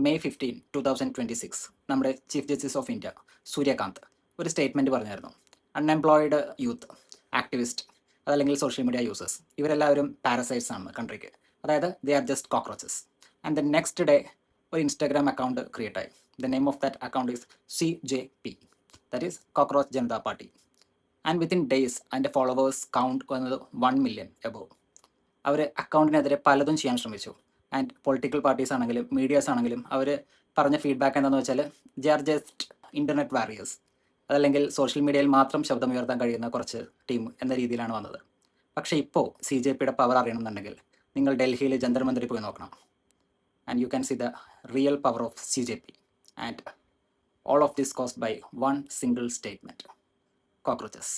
May 15, 2026 നമ്മുടെ chief justice of India Surya Kant ഒരു statement പറഞ്ഞായിരുന്നു. അൺഎംപ്ലോയിഡ് യൂത്ത്, ആക്ടിവിസ്റ്റ്, അതല്ലെങ്കിൽ സോഷ്യൽ മീഡിയ യൂസേഴ്സ്, ഇവരെല്ലാവരും പാരസൈറ്റ്സ് ആണ് കൺട്രിക്ക്. അതായത് they are just cockroaches. And the next day ഒരു ഇൻസ്റ്റാഗ്രാം അക്കൗണ്ട് ക്രിയേറ്റ് ആയി. The name of that account is CJP, that is cockroach Janata party. And within days അതിൻ്റെ followers count വന്നത് 1 million above. അവർ അക്കൗണ്ടിനെതിരെ പലതും ചെയ്യാൻ ശ്രമിച്ചു. ആൻഡ് പൊളിറ്റിക്കൽ പാർട്ടീസ് ആണെങ്കിലും മീഡിയാസ് ആണെങ്കിലും അവർ പറഞ്ഞ ഫീഡ്ബാക്ക് എന്താണെന്ന് വെച്ചാൽ ദേ ആർ ജസ്റ്റ് ഇൻ്റർനെറ്റ് വാരിയേഴ്സ്, അതല്ലെങ്കിൽ സോഷ്യൽ മീഡിയയിൽ മാത്രം ശബ്ദമുയർത്താൻ കഴിയുന്ന കുറച്ച് ടീം എന്ന രീതിയിലാണ് വന്നത്. പക്ഷേ ഇപ്പോൾ CJPയുടെ പവർ അറിയണമെന്നുണ്ടെങ്കിൽ നിങ്ങൾ ഡൽഹിയിൽ ജന്തർ മന്ദിറിൽ പോയി നോക്കണം. And you can see the real power of CJP. And all of this caused by one single statement: cockroaches.